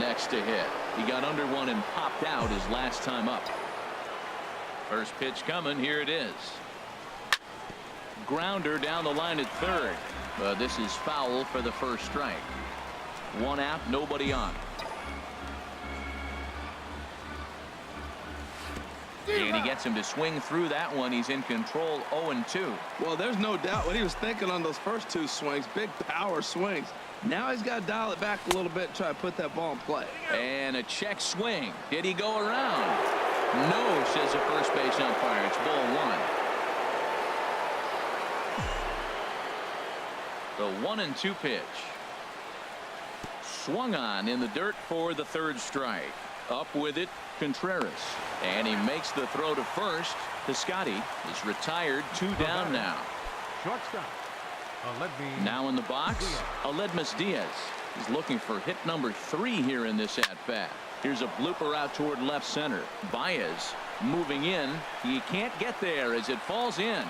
next to hit. He got under one and popped out his last time up. First pitch coming. Here it is. Grounder down the line at third. This is foul for the first strike. One out, nobody on. And he gets him to swing through that one. He's in control. 0-2. Well, there's no doubt what he was thinking on those first two swings. Big power swings. Now he's got to dial it back a little bit and try to put that ball in play. And a check swing. Did he go around? No, says the first base umpire. It's ball one. The 1-2 pitch. Swung on in the dirt for the third strike. Up with it, Contreras. And he makes the throw to first. Piscotty is retired. 2 down now. Shortstop. Now in the box, Aledmus Diaz. He's looking for hit number 3 here in this at-bat. Here's a blooper out toward left center. Baez moving in. He can't get there as it falls in.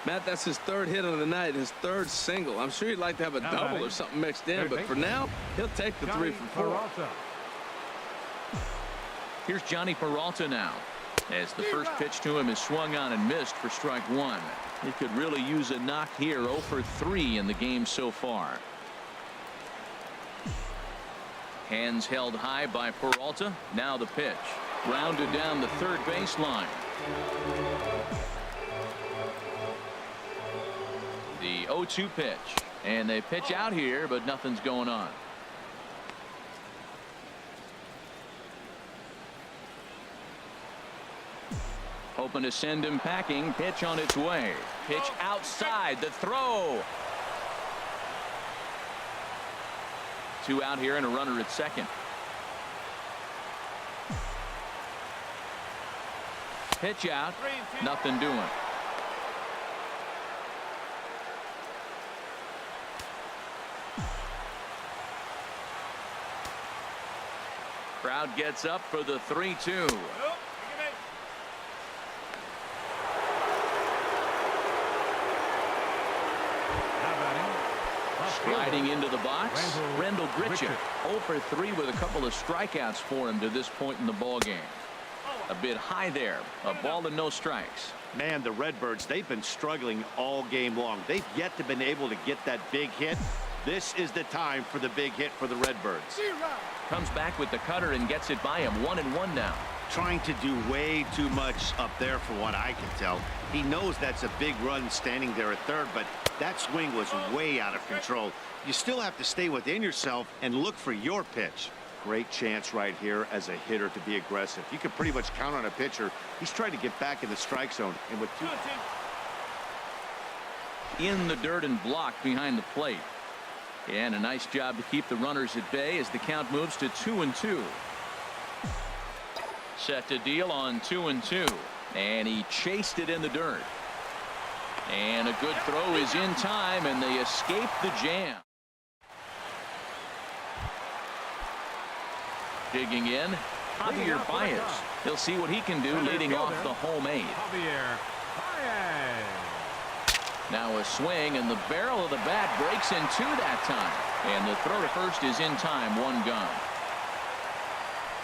Matt, that's his third hit of the night, his third single. I'm sure he'd like to have a double or something mixed in, but for now, he'll take the 3 for 4. Here's Johnny Peralta now, as the first pitch to him is swung on and missed for strike 1. He could really use a knock here. 0 for 3 in the game so far. Hands held high by Peralta. Now the pitch. Grounded down the third baseline. The 0-2 pitch. And they pitch out here, but nothing's going on. Hoping to send him packing. Pitch on its way. Pitch outside. The throw. 2 out here and a runner at second. Pitch out. Nothing doing. Crowd gets up for the 3-2. Sliding into the box, Rendell Grichuk. 0 for 3 with a couple of strikeouts for him to this point in the ball game. A bit high there. A ball and no strikes. Man, the Redbirds, they've been struggling all game long. They've yet to been able to get that big hit. This is the time for the big hit for the Redbirds. Comes back with the cutter and gets it by him. 1-1 now. Trying to do way too much up there for what I can tell. He knows that's a big run standing there at third, but that swing was way out of control. You still have to stay within yourself and look for your pitch. Great chance right here as a hitter to be aggressive. You can pretty much count on a pitcher. He's trying to get back in the strike zone. And with in the dirt and blocked behind the plate. And a nice job to keep the runners at bay as the count moves to 2-2. Set to deal on 2-2. And he chased it in the dirt. And a good throw is in time, and they escape the jam. Digging in, Javier Baez. He'll see what he can do leading off the home 8. Now a swing, and the barrel of the bat breaks in 2 that time. And the throw to first is in time. 1 gone.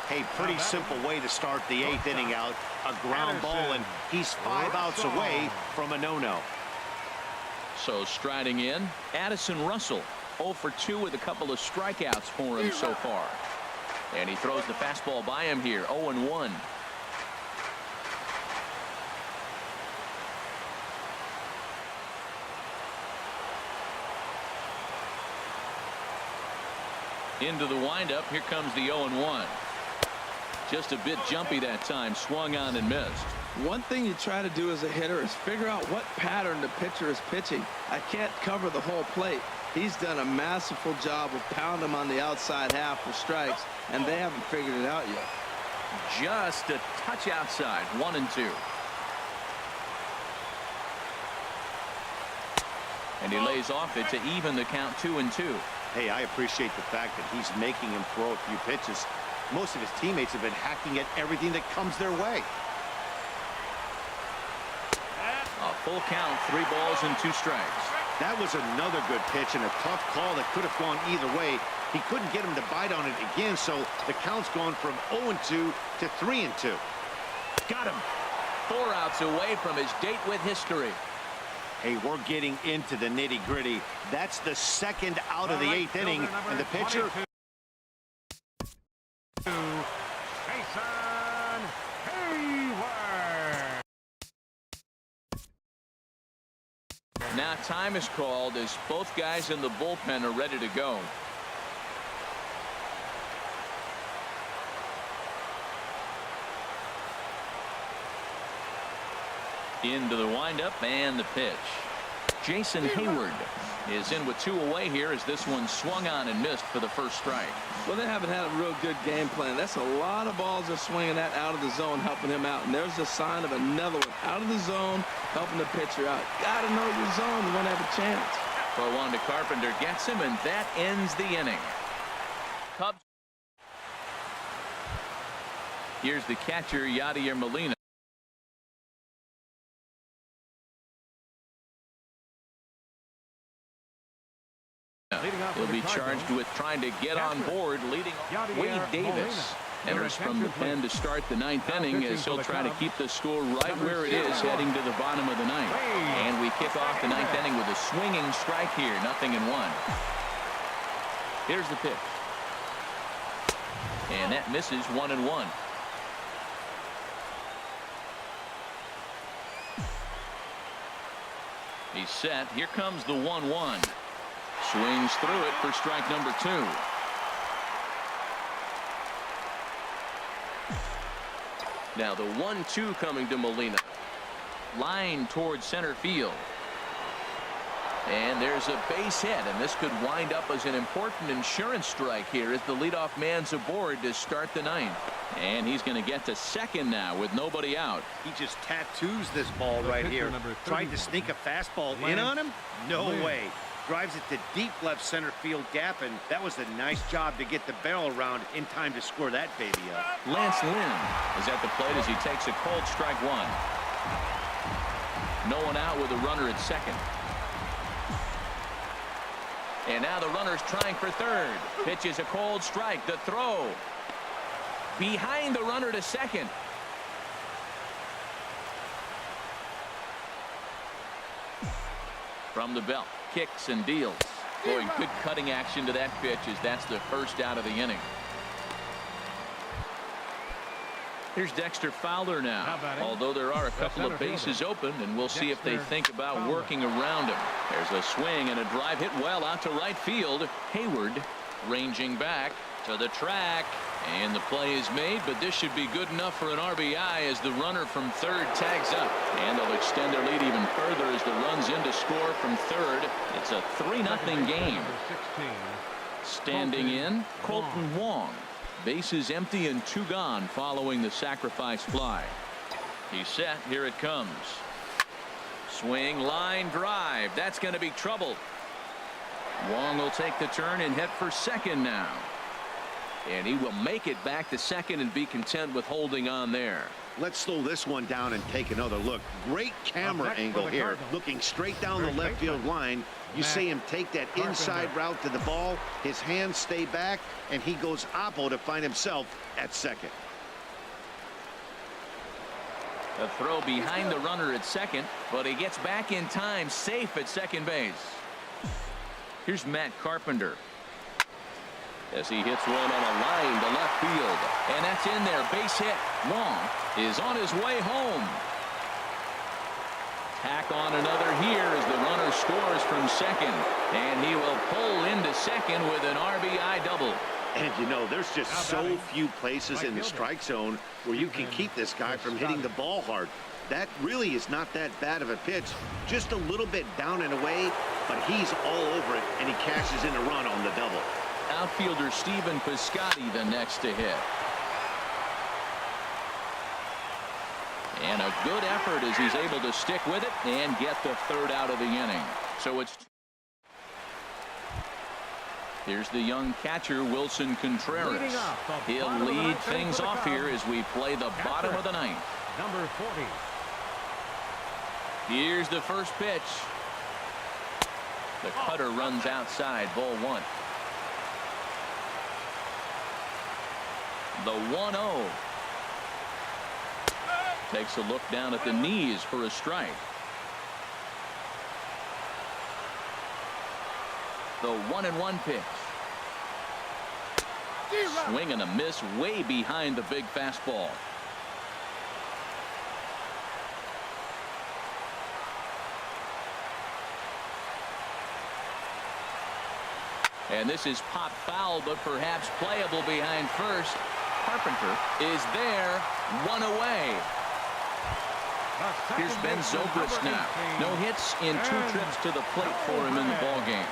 Hey, pretty simple way to start the 8th inning out. A ground ball, and he's 5 outs away from a no-no. So striding in, Addison Russell. 0 for 2 with a couple of strikeouts for him so far. And he throws the fastball by him here. 0-1. Into the windup. Here comes the 0-1. Just a bit jumpy that time. Swung on and missed. One thing you try to do as a hitter is figure out what pattern the pitcher is pitching. I can't cover the whole plate. He's done a masterful job of pounding him on the outside half for strikes, and they haven't figured it out yet. Just a touch outside. 1-2. And he lays off it to even the count. 2-2. Hey, I appreciate the fact that he's making him throw a few pitches. Most of his teammates have been hacking at everything that comes their way. A full count. 3 balls and 2 strikes. That was another good pitch and a tough call that could have gone either way. He couldn't get him to bite on it again, so the count's gone from 0-2 to 3-2. Got him. 4 outs away from his date with history. Hey, we're getting into the nitty-gritty. That's the second out of the 8th inning, and the pitcher... Now time is called as both guys in the bullpen are ready to go. Into the windup and the pitch. Jason Hayward is in with 2 away here as this one swung on and missed for the first strike. Well, they haven't had a real good game plan. That's a lot of balls they're swinging at out of the zone, helping him out. And there's the sign of another one out of the zone, helping the pitcher out. Got to know your zone. You won't have a chance. For 1 to Carpenter gets him, and that ends the inning. Cubs. Here's the catcher, Yadier Molina. He'll be charged with trying to get on board, leading Wade Davis. Enters from the pen to start the 9th inning as he'll try to keep the score right where it is heading to the bottom of the 9th. And we kick off the 9th inning with a swinging strike here, 0-1. Here's the pitch. And that misses, 1-1. He's set. Here comes the 1-1. Swings through it for strike number 2. Now the 1-2 coming to Molina. Line towards center field. And there's a base hit, and this could wind up as an important insurance strike here as the leadoff man's aboard to start the 9th. And he's going to get to second now with nobody out. He just tattoos this ball right here. Tried to sneak a fastball in on him? No way. Drives it to deep left center field gap, and that was a nice job to get the barrel around in time to score that baby up. Lance Lynn is at the plate as he takes a cold strike 1. No one out with a runner at second. And now the runner's trying for third. Pitch is a cold strike. The throw behind the runner to second. From the belt, kicks and deals. Boy, good cutting action to that pitch as that's the first out of the inning. Here's Dexter Fowler now, although there are a couple of bases open, and we'll see if they think about working around him. There's a swing and a drive hit well out to right field. Hayward ranging back to the track, and the play is made, but this should be good enough for an RBI as the runner from third tags up, and they'll extend their lead even further as the run's in to score from third. It's a 3-0 game. Standing in, Colton Wong. Bases empty and 2 gone following the sacrifice fly. He's set. Here it comes. Swing, line drive. That's going to be trouble. Wong will take the turn and head for second now. And he will make it back to second and be content with holding on there. Let's slow this one down and take another look. Great camera angle here, looking straight down the left field line. You see him take that inside route to the ball. His hands stay back, and he goes oppo to find himself at second. A throw behind the runner at second, but he gets back in time, safe at second base. Here's Matt Carpenter as he hits one on a line to left field, and that's in there. Base hit. Wong is on his way home. Tack on another here as the runner scores from second, and he will pull into second with an RBI double. And you know, there's just so few places in the strike zone where you can keep this guy from hitting the ball hard. That really is not that bad of a pitch, just a little bit down and away, but he's all over it, and he cashes in a run on the double. Outfielder Stephen Piscotty the next to hit. And a good effort as he's able to stick with it and get the third out of the inning. So it's here's the young catcher Wilson Contreras. He'll lead things off here as we play the bottom of the 9th. Number 40. Here's the first pitch. The cutter runs outside, ball one. The 1-0. Takes a look down at the knees for a strike. The 1-1 pitch. Swing and a miss way behind the big fastball. And this is pop foul, but perhaps playable behind first. Carpenter is there, one away. Here's Ben Zobrist now. No hits in 2 trips to the plate for him in the ballgame.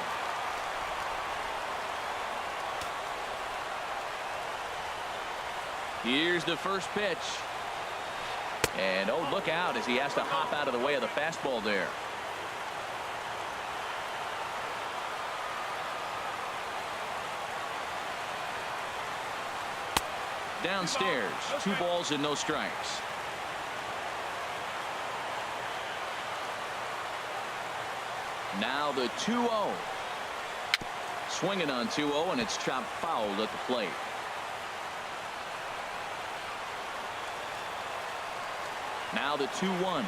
Here's the first pitch. And oh, look out as he has to hop out of the way of the fastball there. Downstairs, 2 balls and no strikes. Now the 2-0. Swinging on 2-0, and it's chopped foul at the plate. Now the 2-1.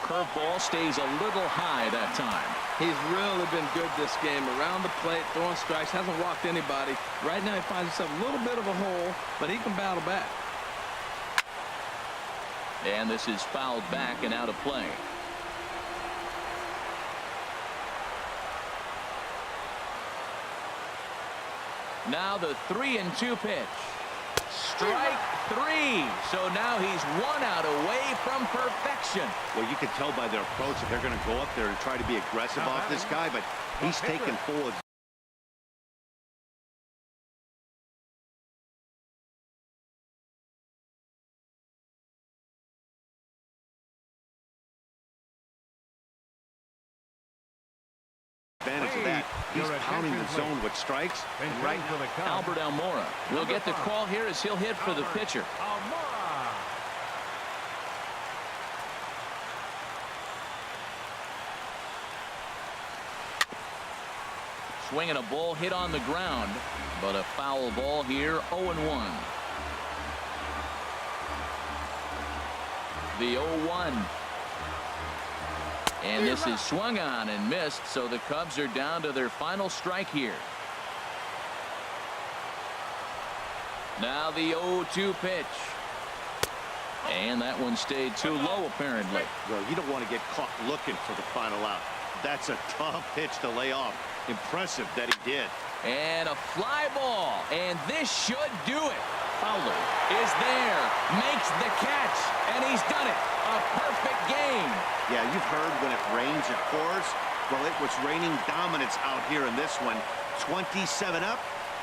Curveball stays a little high that time. He's really been good this game. Around the plate, throwing strikes, hasn't walked anybody. Right now he finds himself a little bit of a hole, but he can battle back. And this is fouled back and out of play. Now the 3-2 pitch. Strike 3. So now he's 1 out away from perfection. Well, you can tell by their approach that they're going to go up there and try to be aggressive off this guy, but he's taking full advantage of that. He's pounding the zone with strikes. And right now, Albert Almora will get the call here as he'll hit for the pitcher. Swinging a ball hit on the ground, but a foul ball here, 0-1. The 0-1. And this is swung on and missed, so the Cubs are down to their final strike here. Now the 0-2 pitch. And that one stayed too low, apparently. Well, you don't want to get caught looking for the final out. That's a tough pitch to lay off. Impressive that he did. And a fly ball. And this should do it. Fowler is there, makes the catch, and he's done it. A perfect game. Yeah, you've heard when it rains, it pours. Well, it was raining dominance out here in this one. 27 up,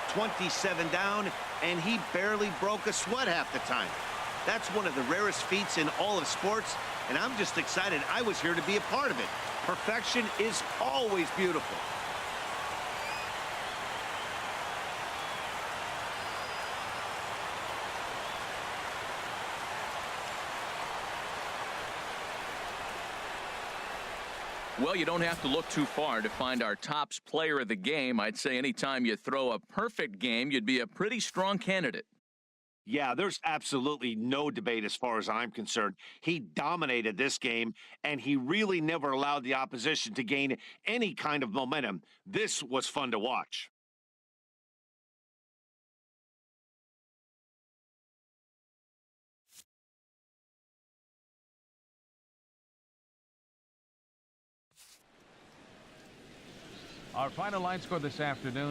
27 down, and he barely broke a sweat half the time. That's one of the rarest feats in all of sports, and I'm just excited I was here to be a part of it. Perfection is always beautiful. Well, you don't have to look too far to find our tops player of the game. I'd say anytime you throw a perfect game, you'd be a pretty strong candidate. Yeah, there's absolutely no debate as far as I'm concerned. He dominated this game, and he really never allowed the opposition to gain any kind of momentum. This was fun to watch. Our final line score this afternoon.